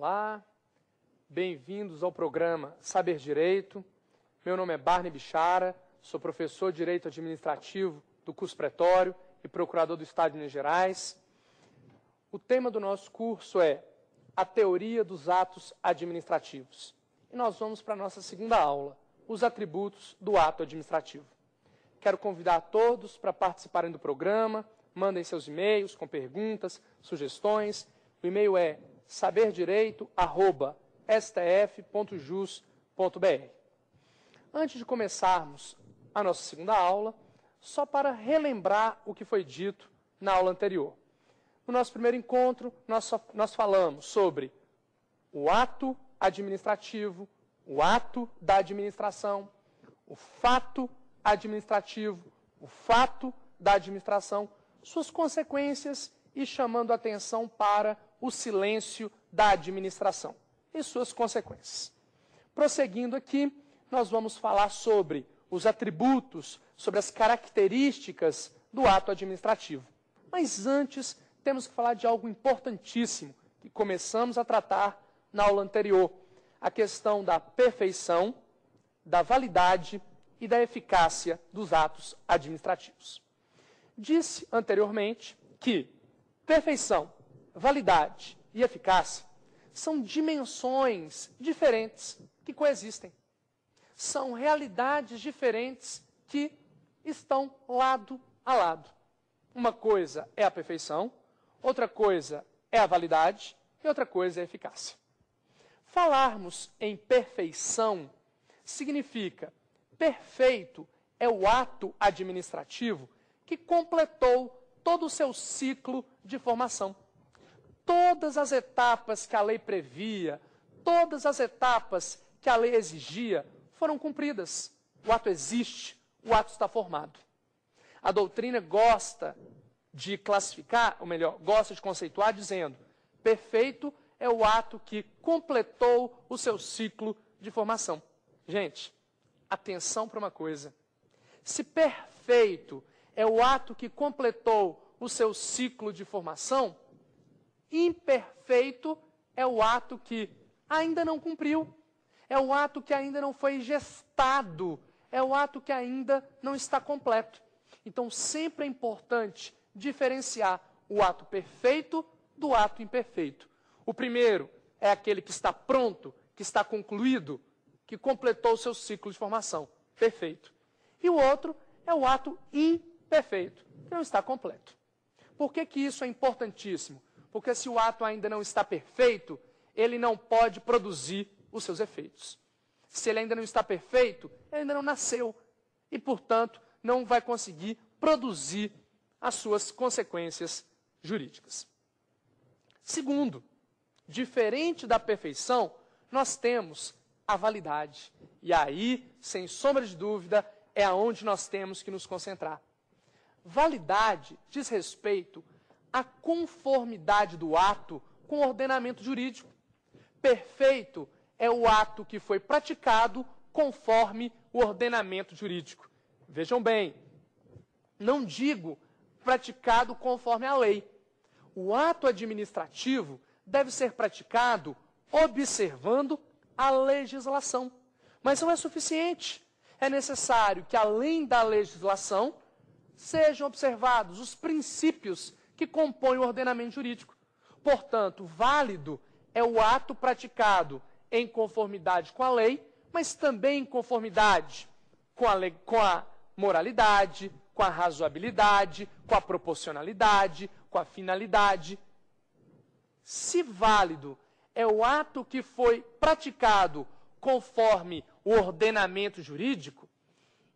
Olá, bem-vindos ao programa Saber Direito. Meu nome é Barney Bichara, sou professor de Direito Administrativo do curso Pretório e procurador do Estado de Minas Gerais. O tema do nosso curso é a teoria dos atos administrativos. E nós vamos para a nossa segunda aula, os atributos do ato administrativo. Quero convidar todos para participarem do programa, mandem seus e-mails com perguntas, sugestões. O e-mail é saberdireito@stf.jus.br. Antes de começarmos a nossa segunda aula, só para relembrar o que foi dito na aula anterior. No nosso primeiro encontro, nós falamos sobre o ato administrativo, o ato da administração, o fato administrativo, o fato da administração, suas consequências e chamando atenção para o silêncio da administração e suas consequências. Prosseguindo aqui, nós vamos falar sobre os atributos, sobre as características do ato administrativo. Mas antes, temos que falar de algo importantíssimo que começamos a tratar na aula anterior, a questão da perfeição, da validade e da eficácia dos atos administrativos. Disse anteriormente que perfeição, validade e eficácia são dimensões diferentes que coexistem. São realidades diferentes que estão lado a lado. Uma coisa é a perfeição, outra coisa é a validade e outra coisa é a eficácia. Falarmos em perfeição significa perfeito é o ato administrativo que completou todo o seu ciclo de formação. Todas as etapas que a lei previa, todas as etapas que a lei exigia foram cumpridas. O ato existe, o ato está formado. A doutrina gosta de classificar, ou melhor, gosta de conceituar dizendo: perfeito é o ato que completou o seu ciclo de formação. Gente, atenção para uma coisa. Se perfeito é o ato que completou o seu ciclo de formação, imperfeito é o ato que ainda não cumpriu, é o ato que ainda não foi gestado, é o ato que ainda não está completo. Então, sempre é importante diferenciar o ato perfeito do ato imperfeito. O primeiro é aquele que está pronto, que está concluído, que completou o seu ciclo de formação, perfeito. E o outro é o ato imperfeito, que não está completo. Por que isso é importantíssimo? Porque se o ato ainda não está perfeito, ele não pode produzir os seus efeitos. Se ele ainda não está perfeito, ele ainda não nasceu e, portanto, não vai conseguir produzir as suas consequências jurídicas. Segundo, diferente da perfeição, nós temos a validade. E aí, sem sombra de dúvida, é aonde nós temos que nos concentrar. Validade diz respeito à conformidade do ato com o ordenamento jurídico. Perfeito é o ato que foi praticado conforme o ordenamento jurídico. Vejam bem, não digo praticado conforme a lei. O ato administrativo deve ser praticado observando a legislação. Mas não é suficiente. É necessário que, além da legislação, sejam observados os princípios que compõem o ordenamento jurídico. Portanto, válido é o ato praticado em conformidade com a lei, mas também em conformidade com a moralidade, com a razoabilidade, com a proporcionalidade, com a finalidade. Se válido é o ato que foi praticado conforme o ordenamento jurídico,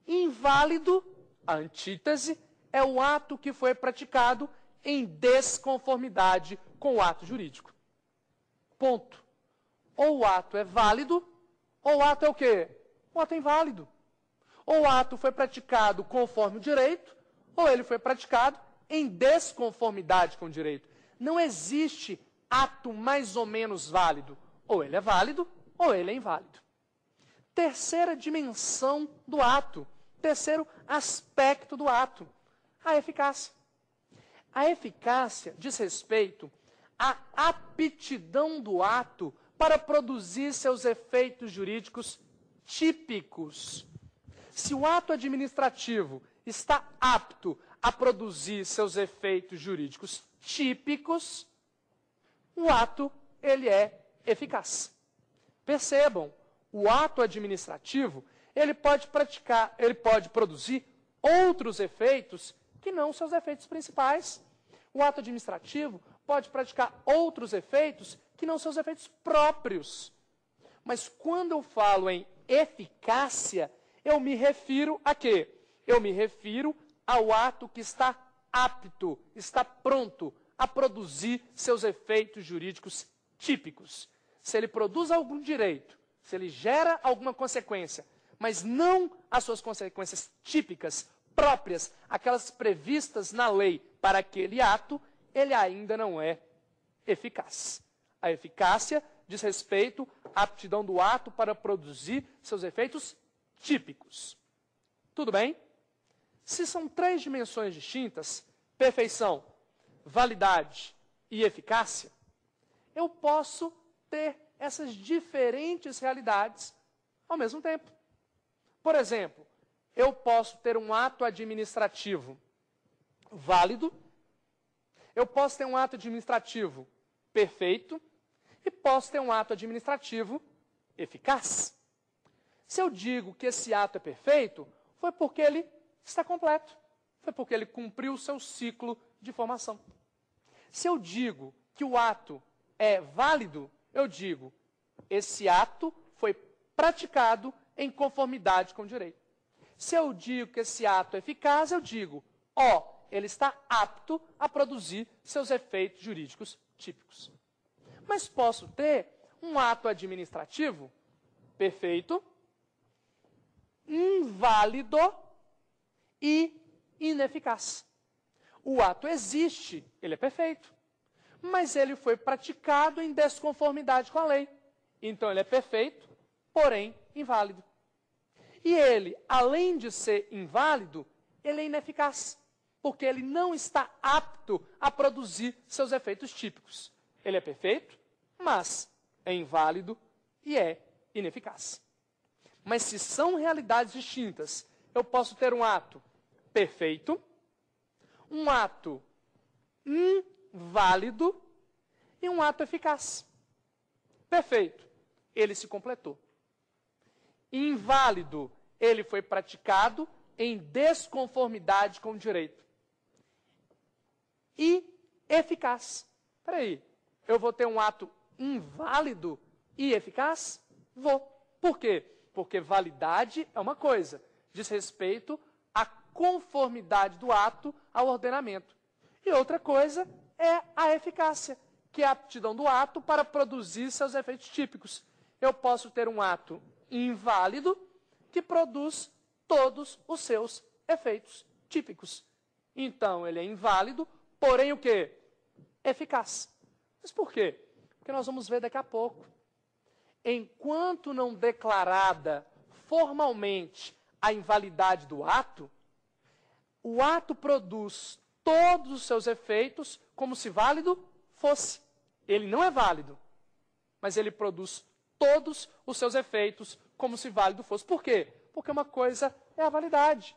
inválido, a antítese, é o ato que foi praticado em desconformidade com o ato jurídico. Ponto. Ou o ato é válido, ou o ato é o quê? O ato é inválido. Ou o ato foi praticado conforme o direito, ou ele foi praticado em desconformidade com o direito. Não existe ato mais ou menos válido. Ou ele é válido, ou ele é inválido. Terceira dimensão do ato, terceiro aspecto do ato, a eficácia. A eficácia diz respeito a aptidão do ato para produzir seus efeitos jurídicos típicos. Se o ato administrativo está apto a produzir seus efeitos jurídicos típicos, o ato ele é eficaz. Percebam, o ato administrativo ele pode produzir outros efeitos que não seus efeitos principais. O ato administrativo pode praticar outros efeitos que não seus efeitos próprios. Mas quando eu falo em eficácia, eu me refiro a quê? Eu me refiro ao ato que está apto, está pronto a produzir seus efeitos jurídicos típicos. Se ele produz algum direito, se ele gera alguma consequência, mas não as suas consequências típicas, próprias, aquelas previstas na lei para aquele ato, ele ainda não é eficaz. A eficácia diz respeito à aptidão do ato para produzir seus efeitos típicos. Tudo bem? Se são três dimensões distintas, perfeição, validade e eficácia, eu posso ter essas diferentes realidades ao mesmo tempo. Por exemplo, eu posso ter um ato administrativo válido, eu posso ter um ato administrativo perfeito e posso ter um ato administrativo eficaz. Se eu digo que esse ato é perfeito, foi porque ele está completo, foi porque ele cumpriu o seu ciclo de formação. Se eu digo que o ato é válido, eu digo, esse ato foi praticado em conformidade com o direito. Se eu digo que esse ato é eficaz, eu digo, ele está apto a produzir seus efeitos jurídicos típicos. Mas posso ter um ato administrativo perfeito, inválido e ineficaz. O ato existe, ele é perfeito, mas ele foi praticado em desconformidade com a lei. Então ele é perfeito, porém inválido. E ele, além de ser inválido, ele é ineficaz, porque ele não está apto a produzir seus efeitos típicos. Ele é perfeito, mas é inválido e é ineficaz. Mas se são realidades distintas, eu posso ter um ato perfeito, um ato inválido e um ato eficaz. Perfeito, ele se completou. Inválido, ele foi praticado em desconformidade com o direito. E eficaz. Espera aí, eu vou ter um ato inválido e eficaz? Vou. Por quê? Porque validade é uma coisa, diz respeito à conformidade do ato ao ordenamento. E outra coisa é a eficácia, que é a aptidão do ato para produzir seus efeitos típicos. Eu posso ter um ato inválido que produz todos os seus efeitos típicos. Então, ele é inválido, porém o quê? Eficaz. Mas por quê? Porque nós vamos ver daqui a pouco. Enquanto não declarada formalmente a invalidade do ato, o ato produz todos os seus efeitos como se válido fosse. Ele não é válido, mas ele produz todos os seus efeitos como se válido fosse. Por quê? Porque uma coisa é a validade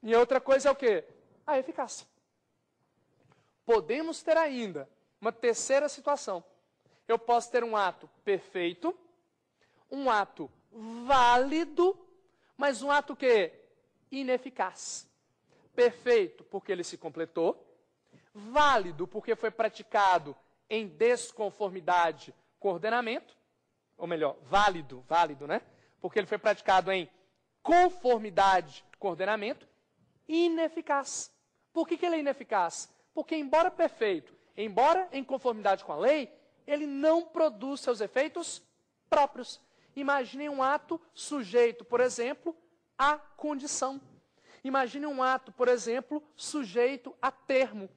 e outra coisa é o quê? A eficácia. Podemos ter ainda uma terceira situação. Eu posso ter um ato perfeito, um ato válido, mas um ato que ineficaz. Perfeito, porque ele se completou. Válido, porque foi praticado em desconformidade com o ordenamento. Ou melhor, válido, né? Porque ele foi praticado em conformidade com o ordenamento. Ineficaz. Por que ele é ineficaz? Porque, embora perfeito, embora em conformidade com a lei, ele não produz seus efeitos próprios. Imaginem um ato sujeito, por exemplo, à condição. Imagine um ato, por exemplo, sujeito a termo.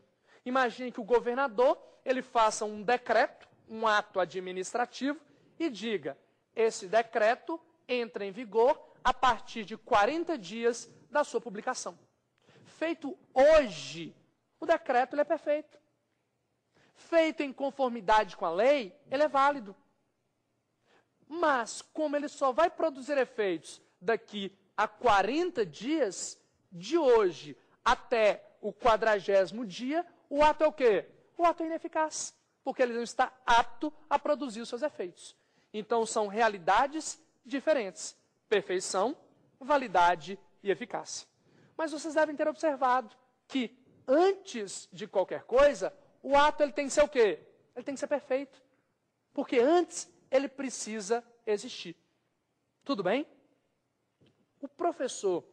Imagine que o governador ele faça um decreto, um ato administrativo, e diga, esse decreto entra em vigor a partir de 40 dias da sua publicação. Feito hoje, o decreto ele é perfeito. feito em conformidade com a lei, ele é válido. Mas, como ele só vai produzir efeitos daqui a 40 dias, de hoje até o 40º dia, o ato é o quê? O ato é ineficaz, porque ele não está apto a produzir os seus efeitos. Então, são realidades diferentes: perfeição, validade e eficácia. Mas vocês devem ter observado que, antes de qualquer coisa, o ato ele tem que ser o quê? Ele tem que ser perfeito. Porque antes ele precisa existir. Tudo bem? O professor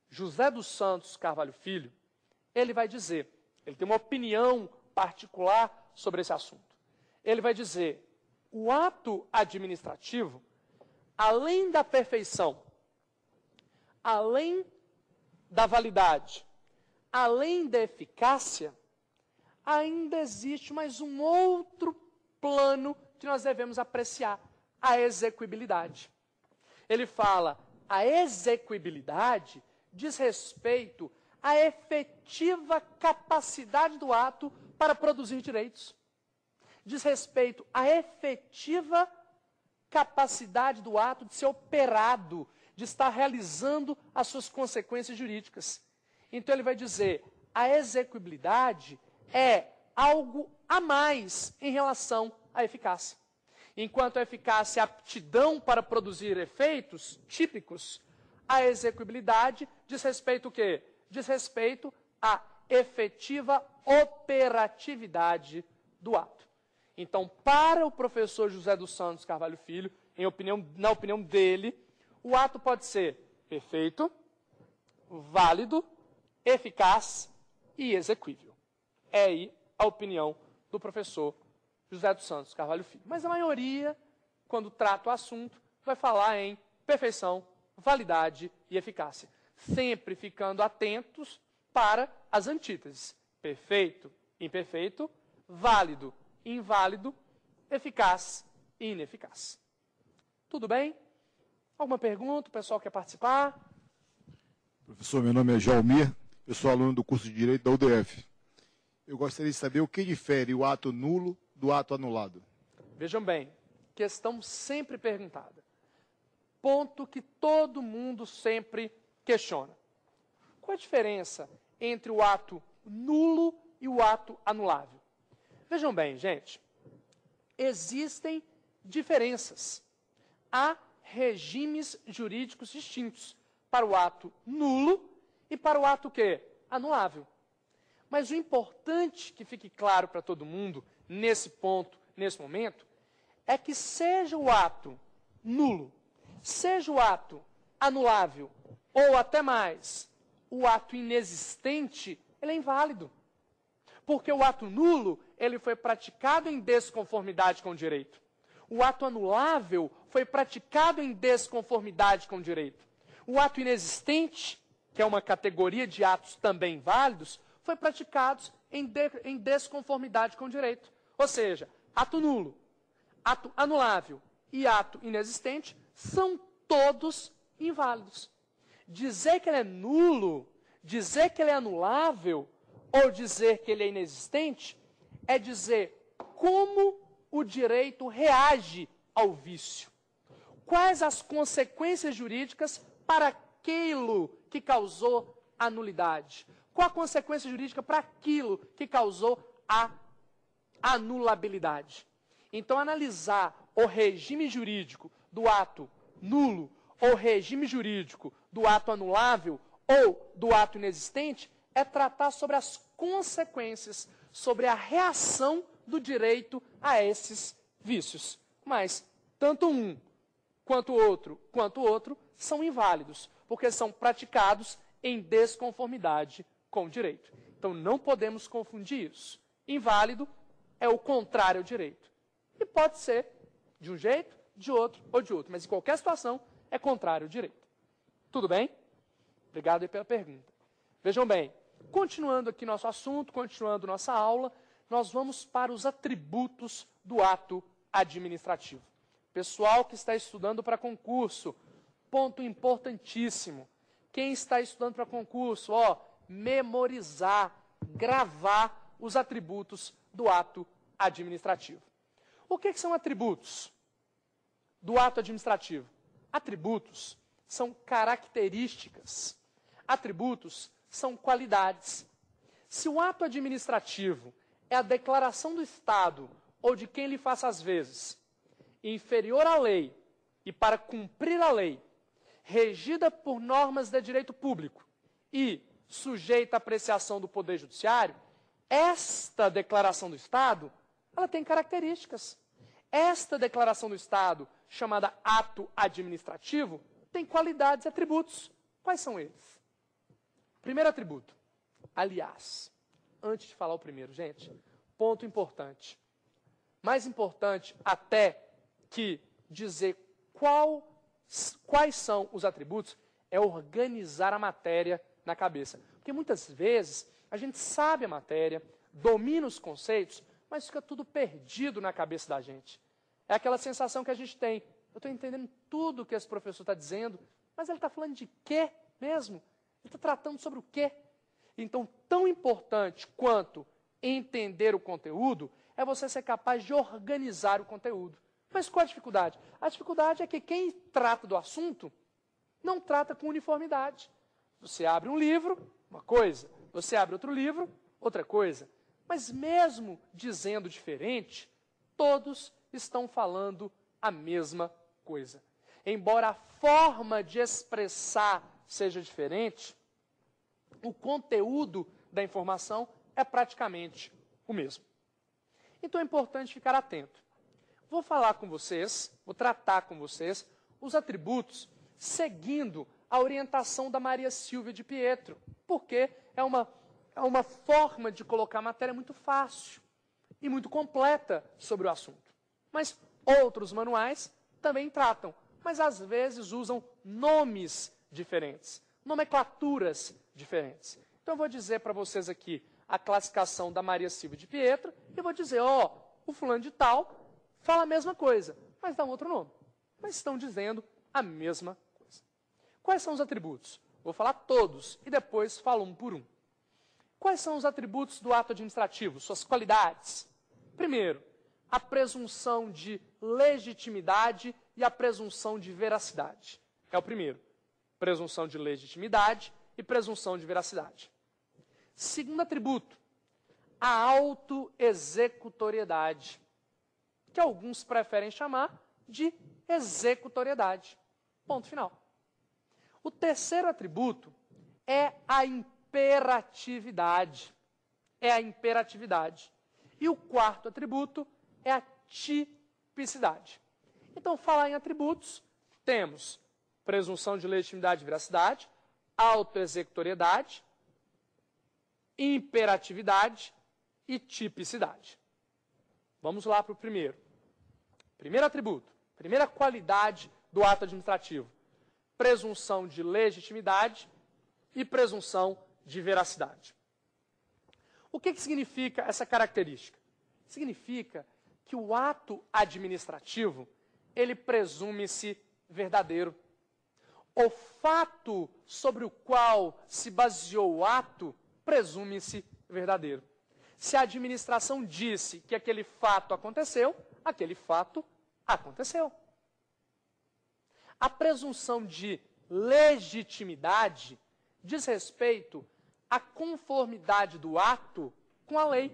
José dos Santos Carvalho Filho, ele vai dizer, ele tem uma opinião particular sobre esse assunto. Ele vai dizer, o ato administrativo, além da perfeição, além da validade, além da eficácia, ainda existe mais um outro plano que nós devemos apreciar: a execuibilidade. Ele fala, a execuibilidade diz respeito à efetiva capacidade do ato para produzir direitos. Diz respeito à efetiva capacidade do ato de ser operado, de estar realizando as suas consequências jurídicas. Então ele vai dizer, a execuibilidade é algo a mais em relação à eficácia. Enquanto a eficácia é a aptidão para produzir efeitos típicos, a execuibilidade diz respeito o quê? Diz respeito à efetiva operatividade do ato. Então, para o professor José dos Santos Carvalho Filho, na opinião dele, o ato pode ser perfeito, válido, eficaz e exequível. É aí a opinião do professor José dos Santos Carvalho Filho. Mas a maioria, quando trata o assunto, vai falar em perfeição, validade e eficácia. Sempre ficando atentos para as antíteses: perfeito, imperfeito, válido, inválido, eficaz e ineficaz. Tudo bem? Alguma pergunta? O pessoal quer participar? Professor, meu nome é Jalmir, eu sou aluno do curso de Direito da UDF. Eu gostaria de saber o que difere o ato nulo do ato anulado. Vejam bem, questão sempre perguntada. Ponto que todo mundo sempre questiona. Qual a diferença entre o ato nulo e o ato anulável? Vejam bem, gente, existem diferenças. Há regimes jurídicos distintos para o ato nulo e para o ato quê? Anulável. Mas o importante que fique claro para todo mundo, nesse ponto, nesse momento, é que seja o ato nulo, seja o ato anulável, ou até mais, o ato inexistente, ele é inválido. Porque o ato nulo, ele foi praticado em desconformidade com o direito. O ato anulável foi praticado em desconformidade com o direito. O ato inexistente, que é uma categoria de atos também válidos, foi praticado em desconformidade com o direito. Ou seja, ato nulo, ato anulável e ato inexistente são todos inválidos. Dizer que ele é nulo, dizer que ele é anulável ou dizer que ele é inexistente é dizer como o direito reage ao vício. Quais as consequências jurídicas para aquilo que causou a nulidade? Qual a consequência jurídica para aquilo que causou a anulabilidade? Então, analisar o regime jurídico do ato nulo ou regime jurídico do ato anulável ou do ato inexistente é tratar sobre as consequências, sobre a reação do direito a esses vícios. Mas tanto um quanto o outro são inválidos, porque são praticados em desconformidade com o direito. Então não podemos confundir isso. Inválido é o contrário ao direito. E pode ser de um jeito, de outro ou de outro, mas em qualquer situação é contrário ao direito. Tudo bem? Obrigado aí pela pergunta. Vejam bem, continuando aqui nosso assunto, continuando nossa aula, nós vamos para os atributos do ato administrativo. Pessoal que está estudando para concurso, ponto importantíssimo. Quem está estudando para concurso, memorizar, gravar os atributos do ato administrativo. O que são atributos do ato administrativo? Atributos são características. Atributos são qualidades. Se o ato administrativo é a declaração do Estado ou de quem lhe faça as vezes, inferior à lei e para cumprir a lei, regida por normas de direito público e sujeita à apreciação do Poder Judiciário, esta declaração do Estado, ela tem características. Esta declaração do Estado, chamada ato administrativo, tem qualidades e atributos. Quais são eles? Primeiro atributo. Aliás, antes de falar o primeiro, gente, ponto importante. Mais importante até que dizer quais são os atributos é organizar a matéria na cabeça. Porque muitas vezes a gente sabe a matéria, domina os conceitos, mas fica tudo perdido na cabeça da gente. É aquela sensação que a gente tem. Eu estou entendendo tudo o que esse professor está dizendo, mas ele está falando de quê mesmo? Ele está tratando sobre o quê? Então, tão importante quanto entender o conteúdo é você ser capaz de organizar o conteúdo. Mas qual a dificuldade? A dificuldade é que quem trata do assunto não trata com uniformidade. Você abre um livro, uma coisa. Você abre outro livro, outra coisa. Mas mesmo dizendo diferente, todos estão falando a mesma coisa. Embora a forma de expressar seja diferente, o conteúdo da informação é praticamente o mesmo. Então é importante ficar atento. Vou falar com vocês, vou tratar com vocês os atributos seguindo a orientação da Maria Silvia de Pietro, porque é uma forma de colocar a matéria muito fácil e muito completa sobre o assunto. Mas outros manuais também tratam, mas às vezes usam nomes diferentes, nomenclaturas diferentes. Então eu vou dizer para vocês aqui a classificação da Maria Silvia de Pietro e vou dizer, o fulano de tal fala a mesma coisa, mas dá um outro nome. Mas estão dizendo a mesma coisa. Quais são os atributos? Vou falar todos e depois falo um por um. Quais são os atributos do ato administrativo, suas qualidades? Primeiro, a presunção de legitimidade e a presunção de veracidade. É o primeiro. Presunção de legitimidade e presunção de veracidade. Segundo atributo, a autoexecutoriedade, que alguns preferem chamar de executoriedade. Ponto final. O terceiro atributo é a imperatividade. É a imperatividade. E o quarto atributo é a tipicidade. Então, falar em atributos, temos presunção de legitimidade e veracidade, autoexecutoriedade, imperatividade e tipicidade. Vamos lá para o primeiro. Primeiro atributo, primeira qualidade do ato administrativo. Presunção de legitimidade e presunção de veracidade. O que significa essa característica? Significa que o ato administrativo, ele presume-se verdadeiro. O fato sobre o qual se baseou o ato, presume-se verdadeiro. Se a administração disse que aquele fato aconteceu, aquele fato aconteceu. A presunção de legitimidade diz respeito à conformidade do ato com a lei.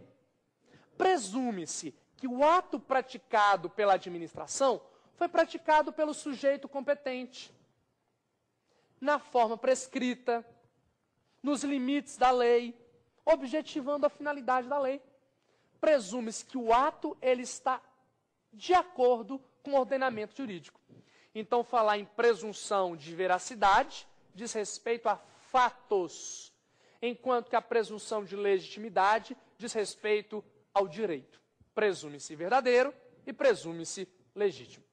Presume-se que o ato praticado pela administração foi praticado pelo sujeito competente, na forma prescrita, nos limites da lei, objetivando a finalidade da lei. Presume-se que o ato ele está de acordo com o ordenamento jurídico. Então, falar em presunção de veracidade diz respeito a fatos, enquanto que a presunção de legitimidade diz respeito ao direito. Presume-se verdadeiro e presume-se legítimo.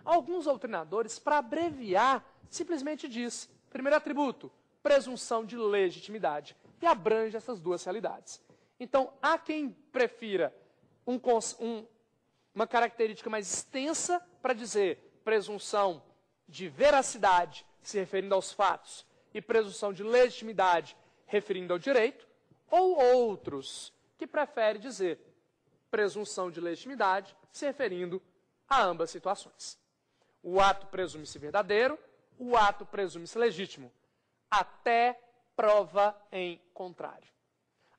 Alguns doutrinadores, para abreviar, simplesmente diz, primeiro atributo, presunção de legitimidade, e abrange essas duas realidades. Então, há quem prefira uma característica mais extensa para dizer presunção de veracidade, se referindo aos fatos, e presunção de legitimidade, referindo ao direito, ou outros que preferem dizer presunção de legitimidade, se referindo a ambas situações. O ato presume-se verdadeiro, o ato presume-se legítimo, até prova em contrário.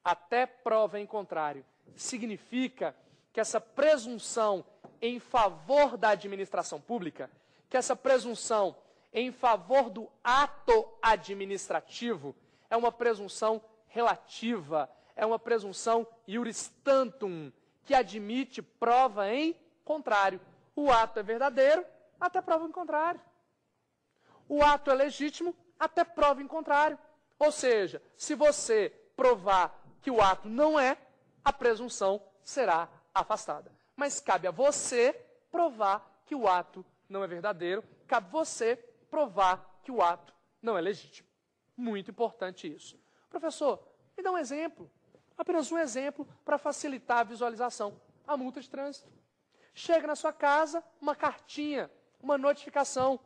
Até prova em contrário significa que essa presunção em favor da administração pública, que essa presunção em favor do ato administrativo é uma presunção relativa, é uma presunção iuris tantum, que admite prova em contrário. O ato é verdadeiro, até prova em contrário. O ato é legítimo, até prova em contrário. Ou seja, se você provar que o ato não é, a presunção será afastada. Mas cabe a você provar que o ato não é verdadeiro, cabe a você provar que o ato não é legítimo. Muito importante isso. Professor, me dá um exemplo, apenas um exemplo para facilitar a visualização. A multa de trânsito. Chega na sua casa uma cartinha, uma notificação,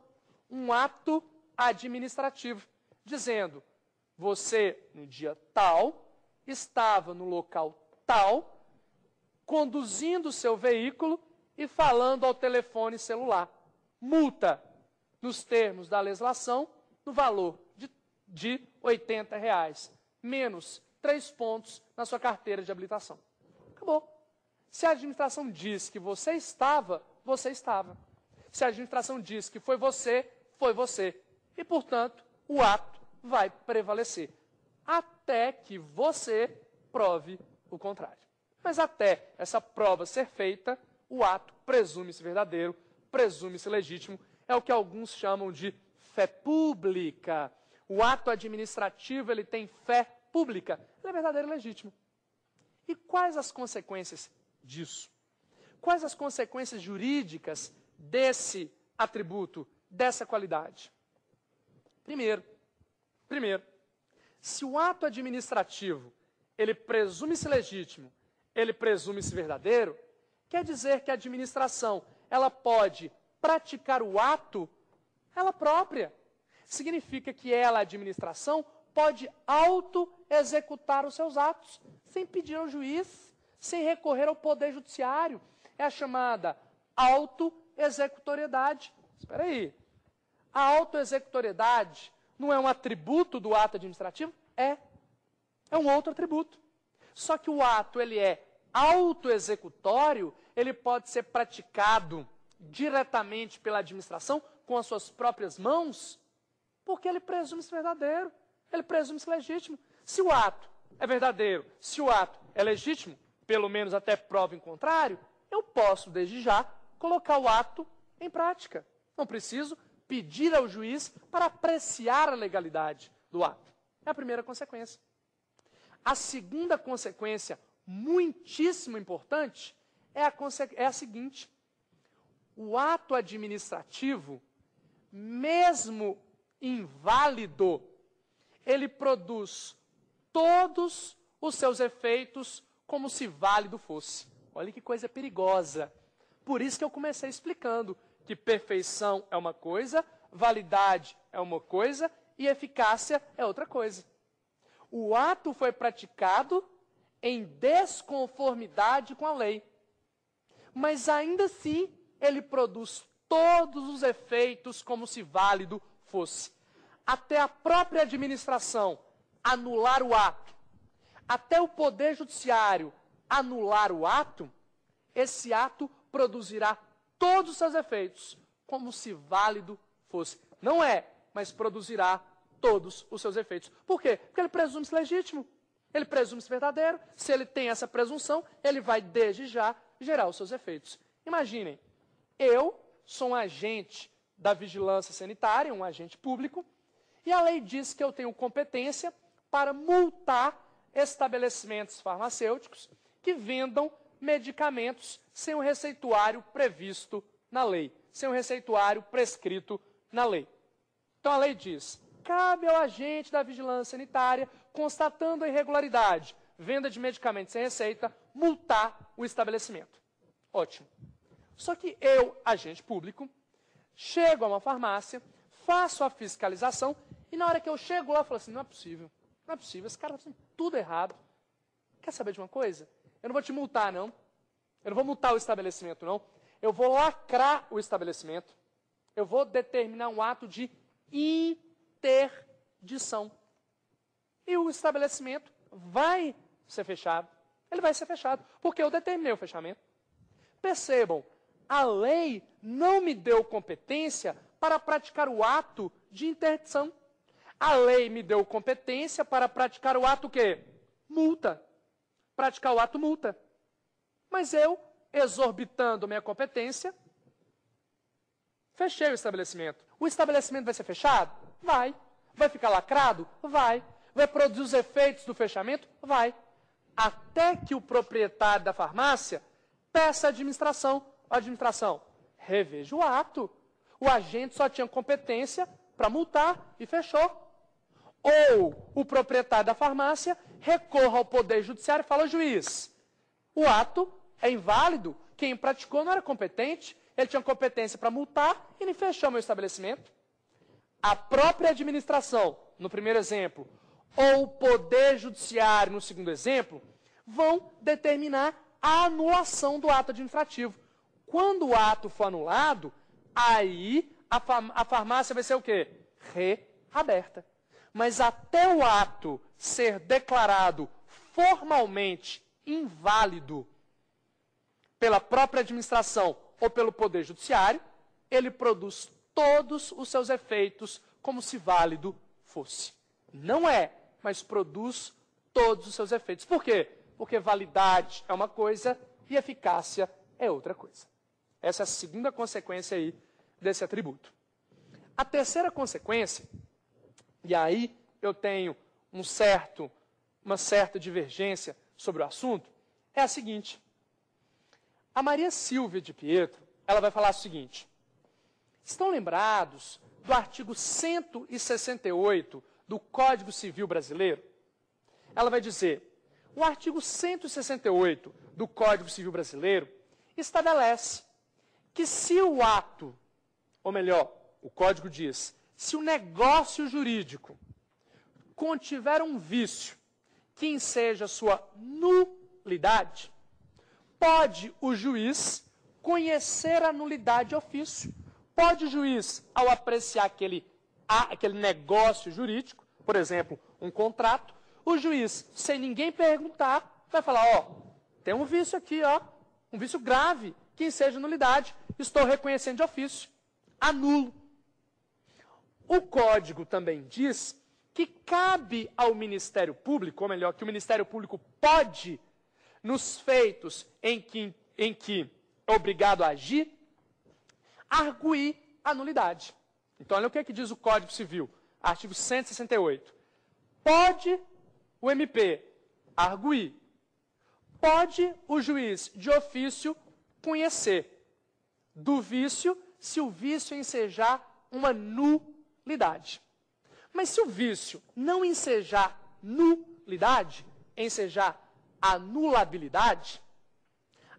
um ato administrativo, dizendo: você, no dia tal, estava no local tal, conduzindo o seu veículo e falando ao telefone celular. Multa, nos termos da legislação, no valor de R$ 80, menos 3 pontos na sua carteira de habilitação. Acabou. Se a administração diz que você estava, você estava. Se a administração diz que foi você, foi você. E, portanto, o ato vai prevalecer, até que você prove o contrário. Mas até essa prova ser feita, o ato presume-se verdadeiro, presume-se legítimo, é o que alguns chamam de fé pública. O ato administrativo, ele tem fé pública, ele é verdadeiro e legítimo. E quais as consequências disso? Quais as consequências jurídicas desse atributo, dessa qualidade? Primeiro, se o ato administrativo, ele presume-se legítimo, ele presume-se verdadeiro, quer dizer que a administração, ela pode praticar o ato ela própria. Significa que ela, a administração, pode auto-executar os seus atos, sem pedir ao juiz, sem recorrer ao poder judiciário. É a chamada auto-executoriedade. Espera aí. A auto-executoriedade não é um atributo do ato administrativo? É. É um outro atributo. Só que o ato, ele é autoexecutório, ele pode ser praticado diretamente pela administração, com as suas próprias mãos, porque ele presume-se verdadeiro, ele presume-se legítimo. Se o ato é verdadeiro, se o ato é legítimo, pelo menos até prova em contrário, eu posso, desde já, colocar o ato em prática. Não preciso pedir ao juiz para apreciar a legalidade do ato. É a primeira consequência. A segunda consequência, muitíssimo importante, é a seguinte: o ato administrativo, mesmo inválido, ele produz todos os seus efeitos como se válido fosse. Olha que coisa perigosa. Por isso que eu comecei explicando que perfeição é uma coisa, validade é uma coisa e eficácia é outra coisa. O ato foi praticado em desconformidade com a lei, mas ainda assim ele produz todos os efeitos como se válido fosse. Até a própria administração anular o ato, até o poder judiciário anular o ato, esse ato produzirá todos os seus efeitos como se válido fosse. Não é, mas produzirá todos os seus efeitos. Por quê? Porque ele presume-se legítimo, ele presume-se verdadeiro. Se ele tem essa presunção, ele vai desde já gerar os seus efeitos. Imaginem, eu sou um agente da vigilância sanitária, um agente público, e a lei diz que eu tenho competência para multar estabelecimentos farmacêuticos que vendam medicamentos sem o receituário previsto na lei, sem o receituário prescrito na lei. Então a lei diz: cabe ao agente da vigilância sanitária, constatando a irregularidade, venda de medicamentos sem receita, multar o estabelecimento. Ótimo. Só que eu, agente público, chego a uma farmácia, faço a fiscalização e na hora que eu chego lá, eu falo assim: não é possível, esse cara está fazendo tudo errado. Quer saber de uma coisa? Eu não vou te multar, não. Eu não vou multar o estabelecimento, não. Eu vou lacrar o estabelecimento. Eu vou determinar um ato de interdição. E o estabelecimento vai ser fechado. Ele vai ser fechado, porque eu determinei o fechamento. Percebam, a lei não me deu competência para praticar o ato de interdição. A lei me deu competência para praticar o ato quê? Multa. Praticar o ato multa. Mas eu, exorbitando minha competência, fechei o estabelecimento. O estabelecimento vai ser fechado? Vai. Vai ficar lacrado? Vai. Vai produzir os efeitos do fechamento? Vai. Até que o proprietário da farmácia peça à administração. Administração, reveja o ato. O agente só tinha competência para multar e fechou. Ou o proprietário da farmácia recorra ao Poder Judiciário e fala, juiz, o ato é inválido, quem praticou não era competente, ele tinha competência para multar e ele fechou meu estabelecimento. A própria administração, no primeiro exemplo, ou o Poder Judiciário, no segundo exemplo, vão determinar a anulação do ato administrativo. Quando o ato for anulado, aí a farmácia vai ser o quê? Reaberta. Mas até o ato ser declarado formalmente inválido pela própria administração ou pelo Poder Judiciário, ele produz todos os seus efeitos como se válido fosse. Não é, mas produz todos os seus efeitos. Por quê? Porque validade é uma coisa e eficácia é outra coisa. Essa é a segunda consequência aí desse atributo. A terceira consequência, e aí eu tenho uma certa divergência sobre o assunto, é a seguinte. A Maria Silvia de Pietro, ela vai falar o seguinte. Estão lembrados do artigo 168 do Código Civil Brasileiro? Ela vai dizer, o artigo 168 do Código Civil Brasileiro estabelece que se o ato, ou melhor, o código diz, se o negócio jurídico contiver um vício que enseja sua nulidade, pode o juiz conhecer a nulidade de ofício. Pode o juiz, ao apreciar aquele negócio jurídico, por exemplo, um contrato, o juiz, sem ninguém perguntar, vai falar, ó, tem um vício aqui, ó, um vício grave, que enseja nulidade, estou reconhecendo de ofício, anulo. O código também diz que cabe ao Ministério Público, ou melhor, que o Ministério Público pode, nos feitos em que é obrigado a agir, arguir a nulidade. Então, olha o que é que diz o Código Civil, artigo 168. Pode o MP arguir, pode o juiz de ofício conhecer do vício, se o vício ensejar uma nulidade. Mas se o vício não ensejar nulidade, ensejar anulabilidade,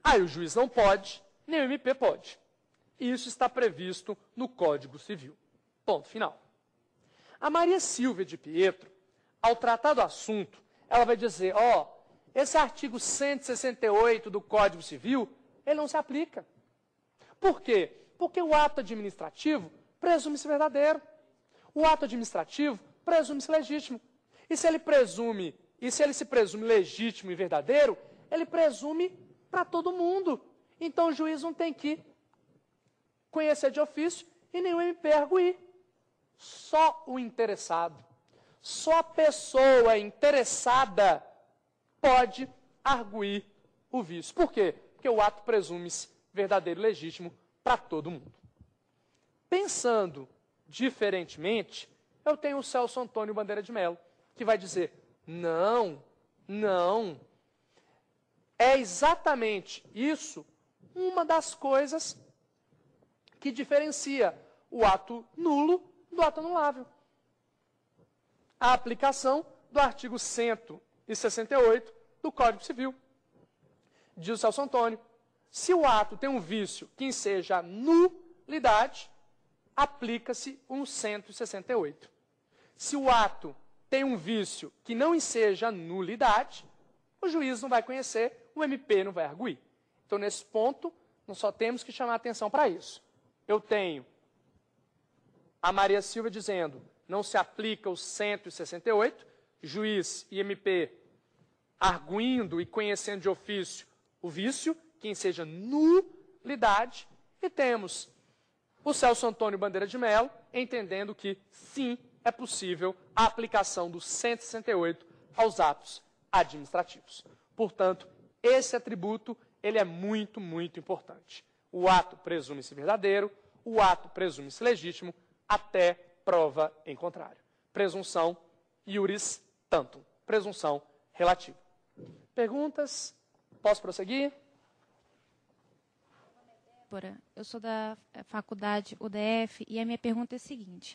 aí o juiz não pode, nem o MP pode. Isso está previsto no Código Civil. Ponto final. A Maria Silvia de Pietro, ao tratar do assunto, ela vai dizer, ó, esse artigo 168 do Código Civil, ele não se aplica. Por quê? Porque o ato administrativo presume-se verdadeiro. O ato administrativo presume-se legítimo. E se ele se presume legítimo e verdadeiro, ele presume para todo mundo. Então o juiz não tem que conhecer de ofício e nem o MP arguir. Só o interessado, só a pessoa interessada pode arguir o vício. Por quê? Porque o ato presume-se verdadeiro e legítimo para todo mundo. Pensando diferentemente, eu tenho o Celso Antônio Bandeira de Mello, que vai dizer, não, é exatamente isso uma das coisas que diferencia o ato nulo do ato anulável. A aplicação do artigo 168 do Código Civil. Diz o Celso Antônio, se o ato tem um vício que enseja nulidade, aplica-se um 168. Se o ato tem um vício que não enseja nulidade, o juiz não vai conhecer, o MP não vai arguir. Então, Então, nesse ponto, nós só temos que chamar atenção para isso. Eu tenho a Maria Silva dizendo, não se aplica o 168, juiz e MP arguindo e conhecendo de ofício o vício, que enseja nulidade, e temos o Celso Antônio Bandeira de Mello entendendo que, sim, é possível a aplicação do 168 aos atos administrativos. Portanto, esse atributo ele é muito, muito importante. O ato presume-se verdadeiro, o ato presume-se legítimo, até prova em contrário. Presunção iuris tantum. Presunção relativa. Perguntas? Posso prosseguir? Eu sou da faculdade UDF e a minha pergunta é a seguinte.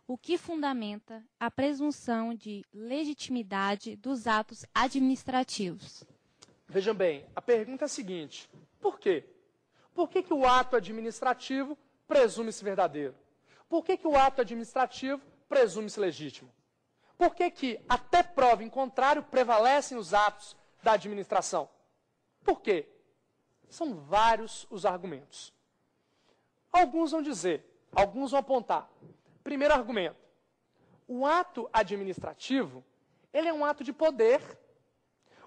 O que fundamenta a presunção de legitimidade dos atos administrativos? Vejam bem, a pergunta é a seguinte. Por quê? Por que o ato administrativo presume-se verdadeiro? Por que o ato administrativo presume-se legítimo? Por que até prova em contrário, prevalecem os atos da administração? Por quê? São vários os argumentos. Alguns vão dizer, alguns vão apontar. Primeiro argumento. O ato administrativo, ele é um ato de poder.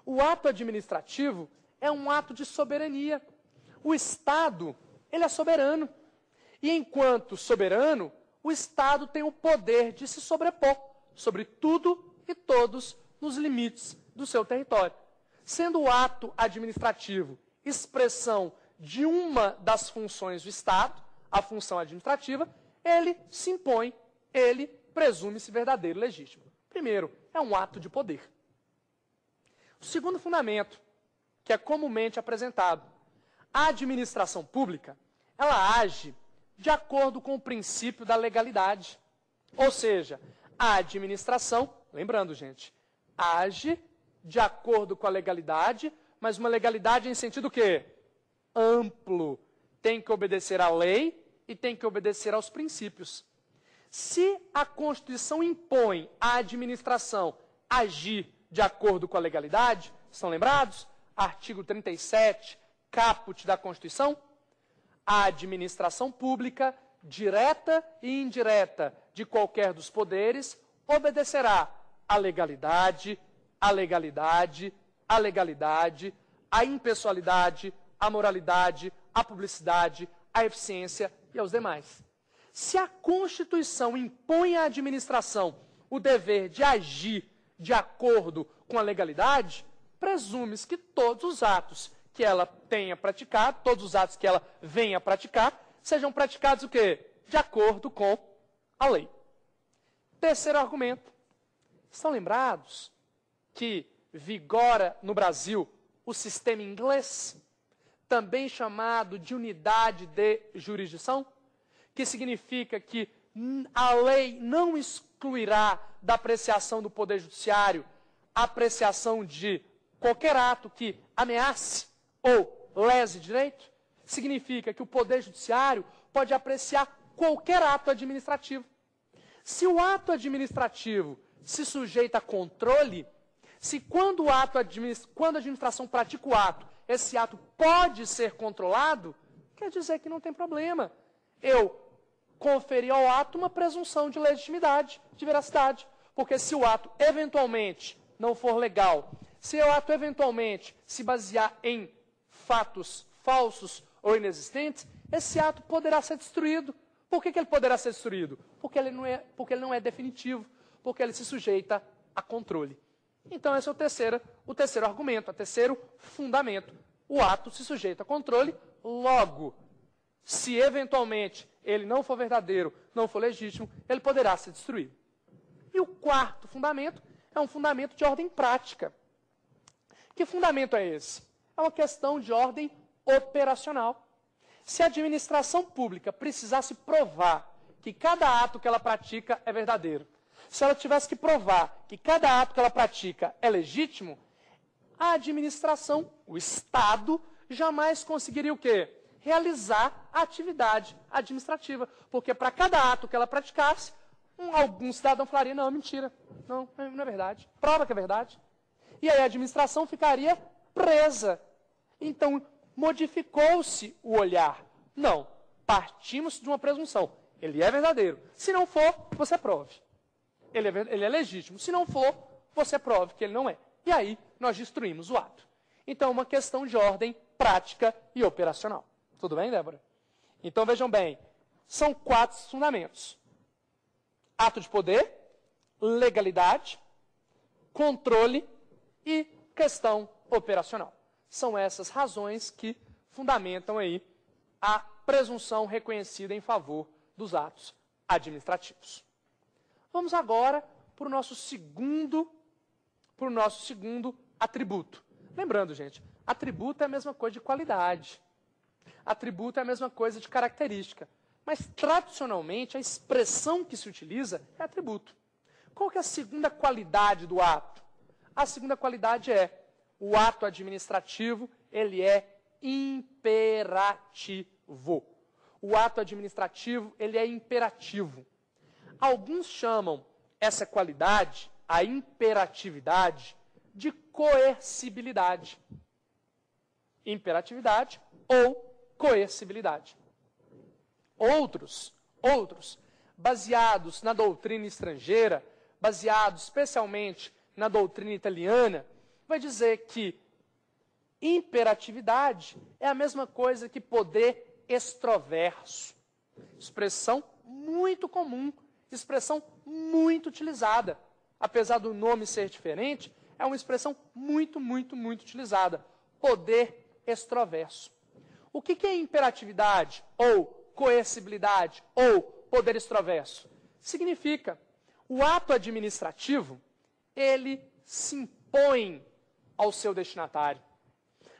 O ato administrativo é um ato de soberania. O Estado, ele é soberano. E enquanto soberano, o Estado tem o poder de se sobrepor sobre tudo e todos nos limites do seu território. Sendo o ato administrativo expressão de uma das funções do Estado, a função administrativa, ele se impõe, ele presume-se verdadeiro e legítimo. Primeiro, é um ato de poder. O segundo fundamento, que é comumente apresentado, a administração pública, ela age de acordo com o princípio da legalidade. Ou seja, a administração, lembrando, gente, age de acordo com a legalidade, mas uma legalidade em sentido quê? Amplo. Tem que obedecer à lei e tem que obedecer aos princípios. Se a Constituição impõe à administração agir de acordo com a legalidade, estão lembrados? Artigo 37, caput da Constituição. A administração pública, direta e indireta de qualquer dos poderes, obedecerá à legalidade, à legalidade, à legalidade, à impessoalidade, à moralidade, à publicidade, à eficiência e aos demais. Se a Constituição impõe à administração o dever de agir de acordo com a legalidade, presume-se que todos os atos que ela tenha praticado, todos os atos que ela venha praticar, sejam praticados o quê? De acordo com a lei. Terceiro argumento. Estão lembrados que vigora no Brasil o sistema inglês, também chamado de unidade de jurisdição, que significa que a lei não excluirá da apreciação do Poder Judiciário a apreciação de qualquer ato que ameace ou lese direito? Significa que o Poder Judiciário pode apreciar qualquer ato administrativo. Se o ato administrativo se sujeita a controle, se quando a administração pratica o ato, esse ato pode ser controlado, quer dizer que não tem problema. Eu conferi ao ato uma presunção de legitimidade, de veracidade. Porque se o ato eventualmente não for legal, se o ato eventualmente se basear em fatos falsos ou inexistentes, esse ato poderá ser destruído. Por que ele poderá ser destruído? Porque ele não é definitivo, porque ele se sujeita a controle. Então, esse é o terceiro argumento, o terceiro fundamento. O ato se sujeita a controle, logo, se eventualmente ele não for verdadeiro, não for legítimo, ele poderá ser destruído. E o quarto fundamento é um fundamento de ordem prática. Que fundamento é esse? É uma questão de ordem operacional. Se a administração pública precisasse provar que cada ato que ela pratica é verdadeiro, se ela tivesse que provar que cada ato que ela pratica é legítimo, a administração, o Estado, jamais conseguiria o quê? Realizar a atividade administrativa. Porque para cada ato que ela praticasse, algum cidadão falaria, não, mentira, não é verdade. Prova que é verdade. E aí a administração ficaria presa. Então, modificou-se o olhar. Não, partimos de uma presunção. Ele é verdadeiro. Se não for, você prove. Ele é legítimo. Se não for, você prove que ele não é. E aí, nós destruímos o ato. Então, é uma questão de ordem prática e operacional. Tudo bem, Débora? Então, vejam bem, são 4 fundamentos. Ato de poder, legalidade, controle e questão operacional. São essas razões que fundamentam aí a presunção reconhecida em favor dos atos administrativos. Vamos agora para o nosso segundo atributo. Lembrando, gente, atributo é a mesma coisa de qualidade. Atributo é a mesma coisa de característica. Mas, tradicionalmente, a expressão que se utiliza é atributo. Qual que é a segunda qualidade do ato? A segunda qualidade é o ato administrativo, ele é imperativo. O ato administrativo, ele é imperativo. Alguns chamam essa qualidade, a imperatividade, de coercibilidade. Imperatividade ou coercibilidade. Outros, baseados na doutrina estrangeira, baseados especialmente na doutrina italiana, vai dizer que imperatividade é a mesma coisa que poder extroverso. Expressão muito comum, expressão muito utilizada. Apesar do nome ser diferente, é uma expressão muito utilizada. Poder extroverso. O que é imperatividade, ou coercibilidade, ou poder extroverso? Significa, o ato administrativo, ele se impõe ao seu destinatário.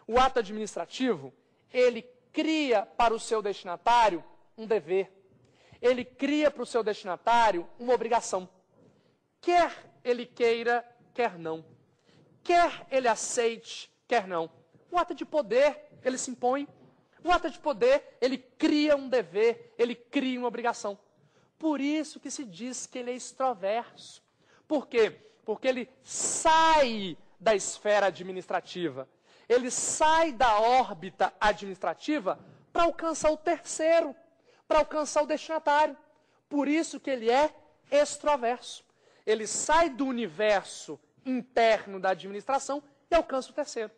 O ato administrativo, ele cria para o seu destinatário um dever. Ele cria para o seu destinatário uma obrigação. Quer ele queira, quer não. Quer ele aceite, quer não. O ato de poder, ele se impõe. O ato de poder, ele cria um dever, ele cria uma obrigação. Por isso que se diz que ele é extroverso. Por quê? Porque ele sai da esfera administrativa. Ele sai da órbita administrativa para alcançar o terceiro, para alcançar o destinatário. Por isso que ele é extroverso. Ele sai do universo interno da administração e alcança o terceiro,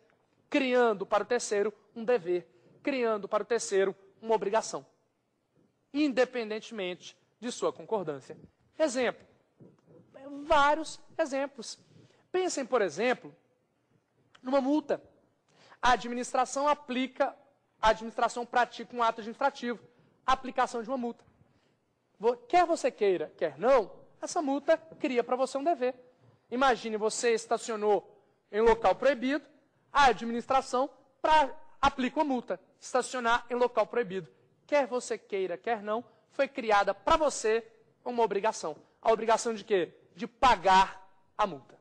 criando para o terceiro um dever, criando para o terceiro uma obrigação, independentemente de sua concordância. Exemplo, vários exemplos. Pensem, por exemplo, numa multa. A administração pratica um ato administrativo, a aplicação de uma multa. Quer você queira, quer não, essa multa cria para você um dever. Imagine, você estacionou em local proibido, a administração aplica uma multa, estacionar em local proibido. Quer você queira, quer não, foi criada para você uma obrigação. A obrigação de quê? De pagar a multa.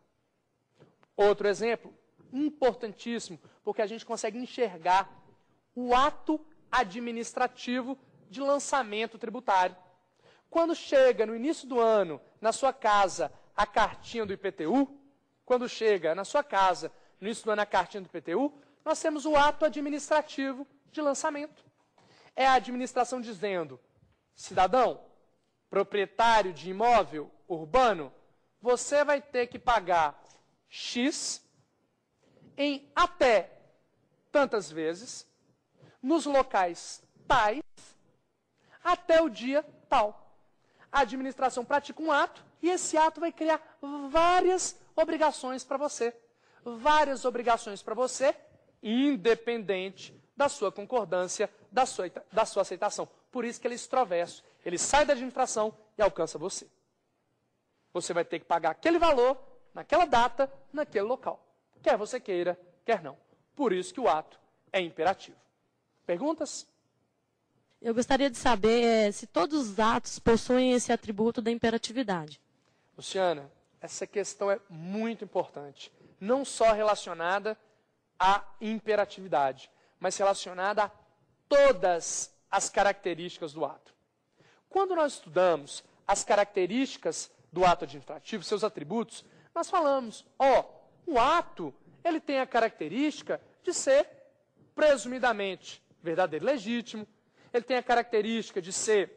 Outro exemplo, importantíssimo, porque a gente consegue enxergar o ato administrativo de lançamento tributário. Quando chega no início do ano, na sua casa, a cartinha do IPTU, quando chega na sua casa, no início do ano, a cartinha do IPTU, nós temos o ato administrativo de lançamento. É a administração dizendo, cidadão, proprietário de imóvel urbano, você vai ter que pagar X em até tantas vezes, nos locais tais, até o dia tal. A administração pratica um ato e esse ato vai criar várias obrigações para você. Várias obrigações para você, independente da sua concordância, da sua aceitação. Por isso que ele é extroverso. Ele sai da administração e alcança você. Você vai ter que pagar aquele valor, naquela data, naquele local. Quer você queira, quer não. Por isso que o ato é imperativo. Perguntas? Eu gostaria de saber se todos os atos possuem esse atributo da imperatividade. Luciana, essa questão é muito importante. Não só relacionada à imperatividade, mas relacionada a todas as características do ato. Quando nós estudamos as características do ato administrativo, seus atributos, nós falamos, o ato, ele tem a característica de ser presumidamente verdadeiro e legítimo, ele tem a característica de ser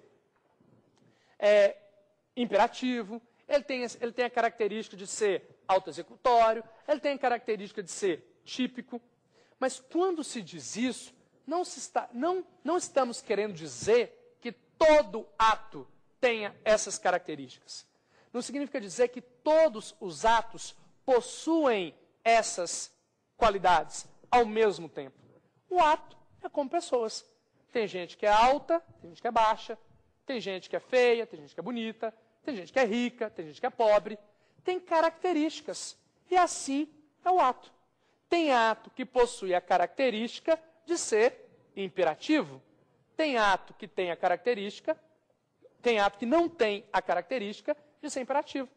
imperativo, ele tem a característica de ser autoexecutório, ele tem a característica de ser típico. Mas quando se diz isso, não estamos querendo dizer que todo ato tenha essas características. Não significa dizer que todos os atos possuem essas qualidades ao mesmo tempo. O ato é como pessoas. Tem gente que é alta, tem gente que é baixa, tem gente que é feia, tem gente que é bonita, tem gente que é rica, tem gente que é pobre. Tem características. E assim é o ato. Tem ato que possui a característica de ser imperativo. Tem ato que tem a característica, tem ato que não tem a característica de ser imperativo.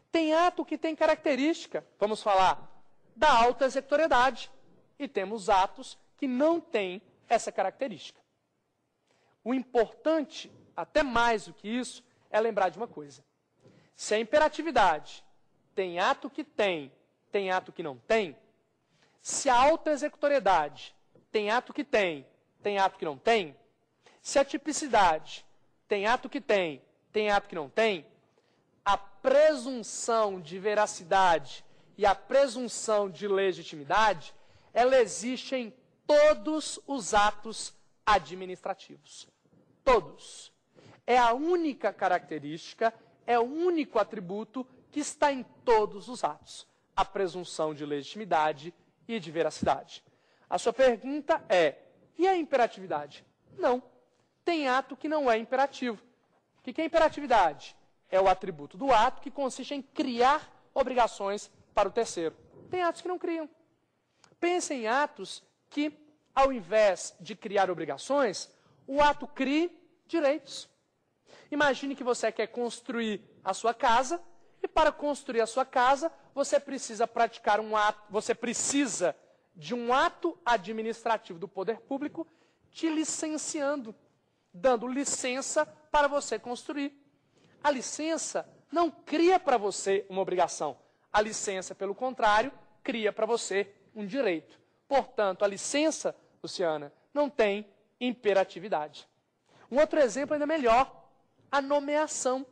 Tem ato que tem característica, vamos falar, da autoexecutoriedade. E temos atos que não têm essa característica. O importante, até mais do que isso, é lembrar de uma coisa. Se a imperatividade tem ato que tem ato que não tem, se a autoexecutoriedade tem ato que tem ato que não tem, se a tipicidade tem ato que tem ato que não tem, a presunção de veracidade e a presunção de legitimidade, ela existe em todos os atos administrativos. Todos. É a única característica, é o único atributo que está em todos os atos. A presunção de legitimidade e de veracidade. A sua pergunta é, e a imperatividade? Não. Tem ato que não é imperativo. O que é imperatividade? É o atributo do ato que consiste em criar obrigações para o terceiro. Tem atos que não criam. Pense em atos que, ao invés de criar obrigações, o ato crie direitos. Imagine que você quer construir a sua casa, e para construir a sua casa, você precisa praticar um ato, você precisa de um ato administrativo do poder público te licenciando, dando licença para você construir. A licença não cria para você uma obrigação. A licença, pelo contrário, cria para você um direito. Portanto, a licença, Luciana, não tem imperatividade. Um outro exemplo ainda melhor, a nomeação.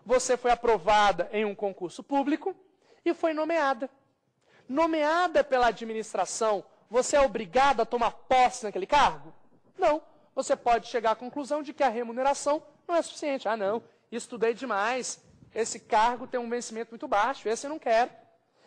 Você foi aprovada em um concurso público e foi nomeada. Nomeada pela administração, você é obrigada a tomar posse naquele cargo? Não. Você pode chegar à conclusão de que a remuneração não é suficiente. Ah, não, estudei demais, esse cargo tem um vencimento muito baixo, esse eu não quero.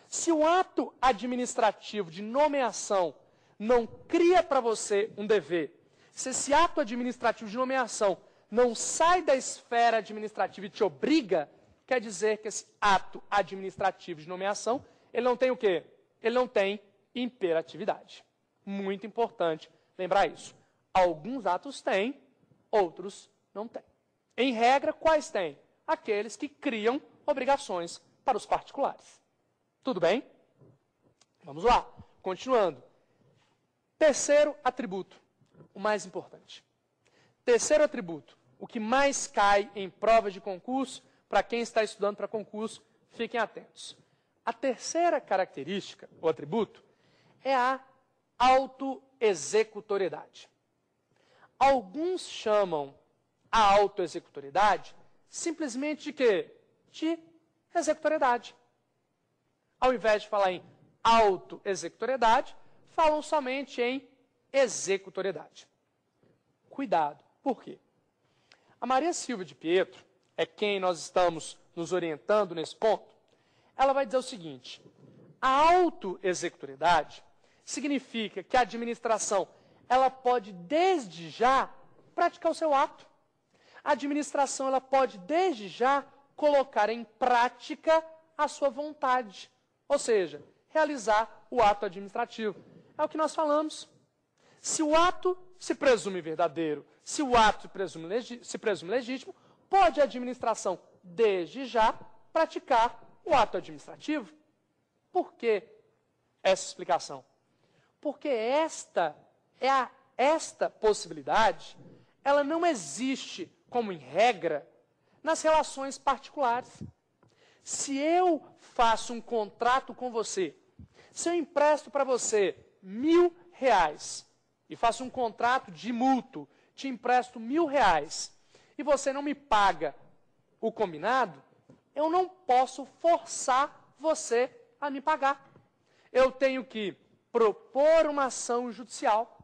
Se o ato administrativo de nomeação não cria para você um dever, se esse ato administrativo de nomeação não sai da esfera administrativa e te obriga, quer dizer que esse ato administrativo de nomeação, ele não tem o quê? Ele não tem imperatividade. Muito importante lembrar isso. Alguns atos têm, outros não têm. Em regra, quais têm? Aqueles que criam obrigações para os particulares. Tudo bem? Vamos lá, continuando. Terceiro atributo, o mais importante. Terceiro atributo, o que mais cai em provas de concurso, para quem está estudando para concurso, fiquem atentos. A terceira característica, ou atributo, é a autoexecutoriedade. Alguns chamam a autoexecutoriedade simplesmente de quê? De executoriedade. Ao invés de falar em autoexecutoriedade, falam somente em executoriedade. Cuidado. Por quê? A Maria Silvia de Pietro, é quem nós estamos nos orientando nesse ponto, ela vai dizer o seguinte, a autoexecutoriedade significa que a administração ela pode desde já praticar o seu ato. A administração ela pode desde já colocar em prática a sua vontade, ou seja, realizar o ato administrativo. É o que nós falamos. Se o ato se presume verdadeiro, se o ato se presume legítimo, pode a administração, desde já, praticar o ato administrativo. Por que essa explicação? Porque esta possibilidade, ela não existe, como em regra, nas relações particulares. Se eu faço um contrato com você, se eu empresto para você R$1.000 e faço um contrato de mútuo, te empresto R$1.000 e você não me paga o combinado, eu não posso forçar você a me pagar. Eu tenho que propor uma ação judicial,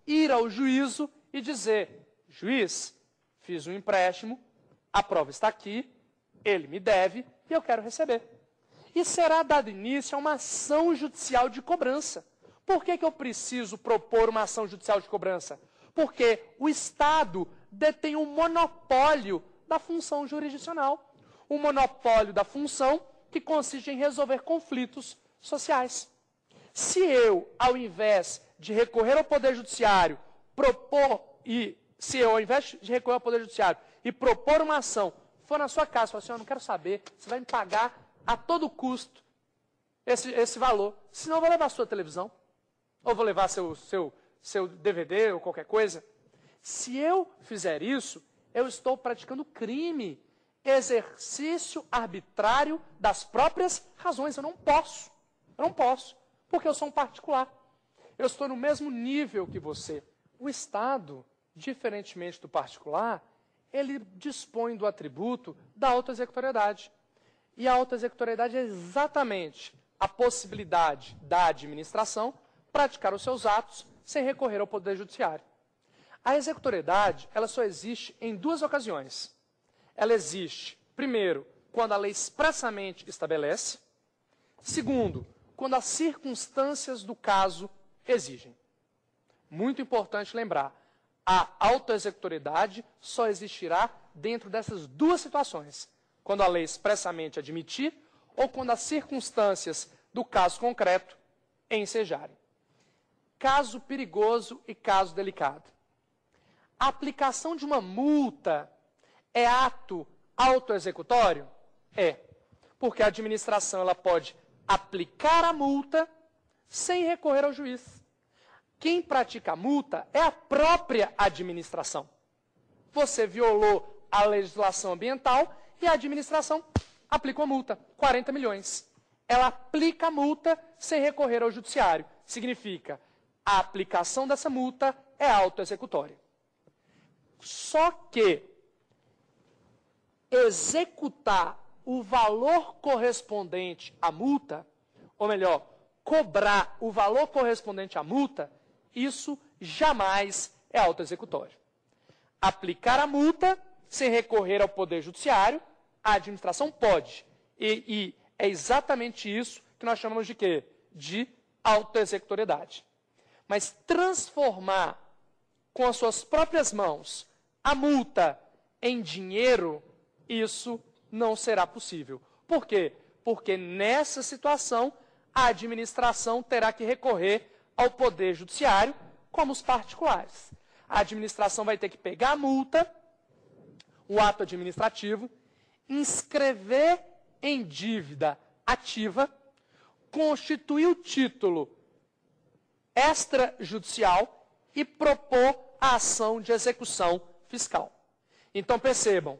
ir ao juízo e dizer, juiz, fiz um empréstimo, a prova está aqui, ele me deve e eu quero receber. E será dado início a uma ação judicial de cobrança. Por que eu preciso propor uma ação judicial de cobrança? Porque o Estado detém um monopólio da função jurisdicional. Um monopólio da função que consiste em resolver conflitos sociais. Se eu, ao invés de recorrer ao Poder Judiciário, propor uma ação, for na sua casa e falar assim, eu não quero saber, você vai me pagar a todo custo esse valor, senão eu vou levar a sua televisão, ou vou levar seu DVD ou qualquer coisa. Se eu fizer isso, eu estou praticando crime, exercício arbitrário das próprias razões. Eu não posso, porque eu sou um particular. Eu estou no mesmo nível que você. O Estado, diferentemente do particular, ele dispõe do atributo da autoexecutoriedade. E a autoexecutoriedade é exatamente a possibilidade da administração praticar os seus atos sem recorrer ao Poder Judiciário. A executoriedade, ela só existe em duas ocasiões. Ela existe, primeiro, quando a lei expressamente estabelece. Segundo, quando as circunstâncias do caso exigem. Muito importante lembrar, a autoexecutoriedade só existirá dentro dessas duas situações. Quando a lei expressamente admitir ou quando as circunstâncias do caso concreto ensejarem. Caso perigoso e caso delicado. A aplicação de uma multa é ato autoexecutório? É. Porque a administração ela pode aplicar a multa sem recorrer ao juiz. Quem pratica a multa é a própria administração. Você violou a legislação ambiental e a administração aplicou a multa, 40 milhões. Ela aplica a multa sem recorrer ao judiciário. Significa, a aplicação dessa multa é autoexecutória. Só que executar o valor correspondente à multa, ou melhor, cobrar o valor correspondente à multa, isso jamais é autoexecutório. Aplicar a multa sem recorrer ao Poder Judiciário, a administração pode. E é exatamente isso que nós chamamos de quê? De autoexecutoriedade. Mas transformar com as suas próprias mãos a multa em dinheiro, isso não será possível. Por quê? Porque nessa situação a administração terá que recorrer ao Poder Judiciário como os particulares. A administração vai ter que pegar a multa, o ato administrativo, inscrever em dívida ativa, constituir o título extrajudicial e propor a ação de execução fiscal. Então, percebam,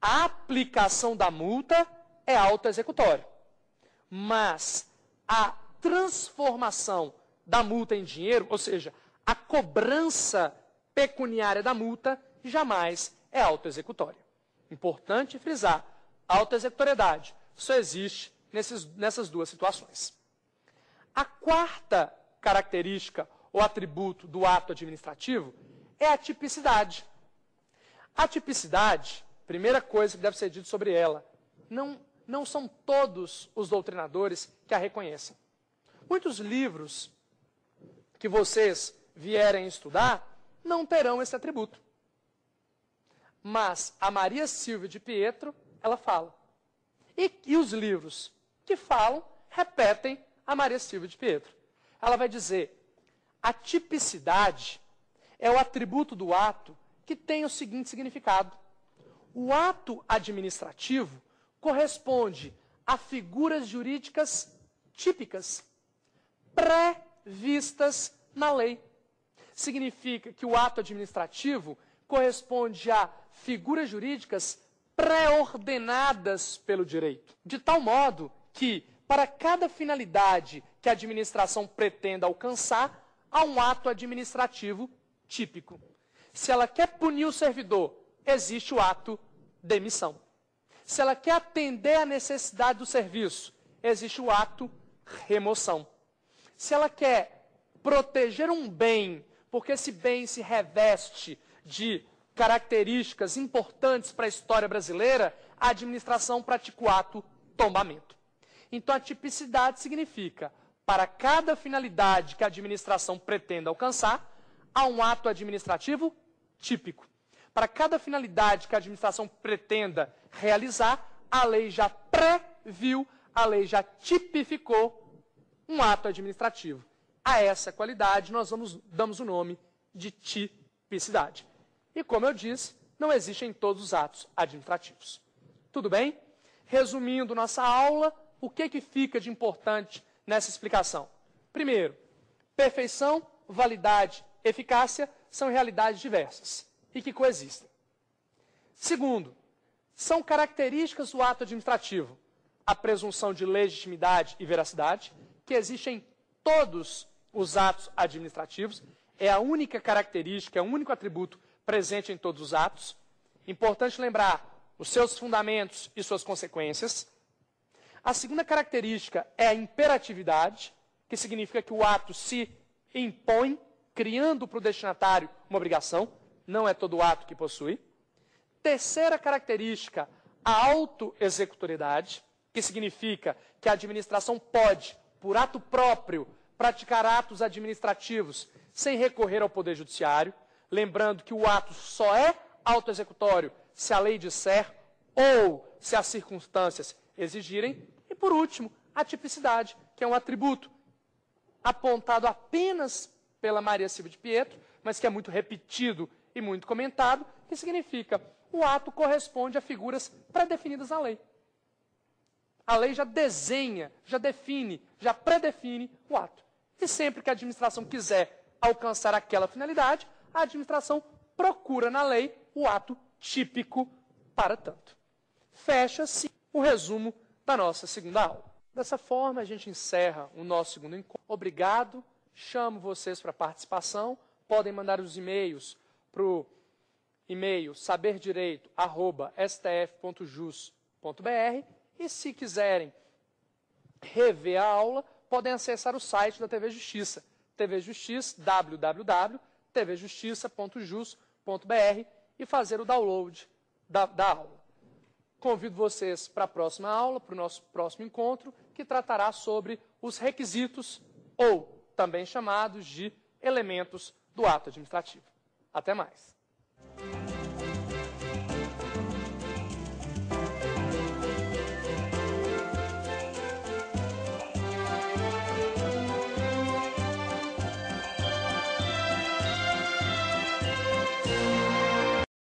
a aplicação da multa é autoexecutória, mas a transformação da multa em dinheiro, ou seja, a cobrança pecuniária da multa, jamais é autoexecutória. Importante frisar, a autoexecutoriedade só existe nessas duas situações. A quarta característica ou atributo do ato administrativo é a tipicidade. A tipicidade, primeira coisa que deve ser dito sobre ela, não são todos os doutrinadores que a reconhecem. Muitos livros que vocês vierem estudar não terão esse atributo. Mas a Maria Silvia de Pietro, ela fala. E os livros que falam, repetem a Maria Silvia de Pietro. Ela vai dizer, a tipicidade é o atributo do ato que tem o seguinte significado. O ato administrativo corresponde a figuras jurídicas típicas, previstas na lei. Significa que o ato administrativo corresponde a figuras jurídicas pré-ordenadas pelo direito. De tal modo que, Para cada finalidade que a administração pretenda alcançar, há um ato administrativo típico. Se ela quer punir o servidor, existe o ato demissão. Se ela quer atender à necessidade do serviço, existe o ato remoção. Se ela quer proteger um bem, porque esse bem se reveste de características importantes para a história brasileira, a administração pratica o ato tombamento. Então, a tipicidade significa, para cada finalidade que a administração pretenda alcançar, há um ato administrativo típico. Para cada finalidade que a administração pretenda realizar, a lei já previu, a lei já tipificou um ato administrativo. A essa qualidade nós damos o nome de tipicidade. E, como eu disse, não existe em todos os atos administrativos. Tudo bem? Resumindo nossa aula, o que fica de importante nessa explicação? Primeiro, perfeição, validade, eficácia são realidades diversas e que coexistem. Segundo, são características do ato administrativo a presunção de legitimidade e veracidade, que existe em todos os atos administrativos, é a única característica, é o único atributo presente em todos os atos. Importante lembrar os seus fundamentos e suas consequências. A segunda característica é a imperatividade, que significa que o ato se impõe, criando para o destinatário uma obrigação, não é todo ato que possui. Terceira característica, a autoexecutoriedade, que significa que a administração pode, por ato próprio, praticar atos administrativos sem recorrer ao Poder Judiciário, lembrando que o ato só é autoexecutório se a lei disser ou se as circunstâncias exigirem. E, por último, a tipicidade, que é um atributo apontado apenas pela Maria Silvia de Pietro, mas que é muito repetido e muito comentado, que significa o ato corresponde a figuras pré-definidas na lei. A lei já desenha, já define, já predefine o ato. E sempre que a administração quiser alcançar aquela finalidade, a administração procura na lei o ato típico para tanto. Fecha-se o resumo da nossa segunda aula. Dessa forma, a gente encerra o nosso segundo encontro. Obrigado, chamo vocês para a participação. Podem mandar os e-mails para o e-mail saberdireito@stf.jus.br e, se quiserem rever a aula, podem acessar o site da TV Justiça, TV Justiça, www.tvjustiça.jus.br e fazer o download da aula. Convido vocês para a próxima aula, para o nosso próximo encontro, que tratará sobre os requisitos, ou também chamados de elementos do ato administrativo. Até mais.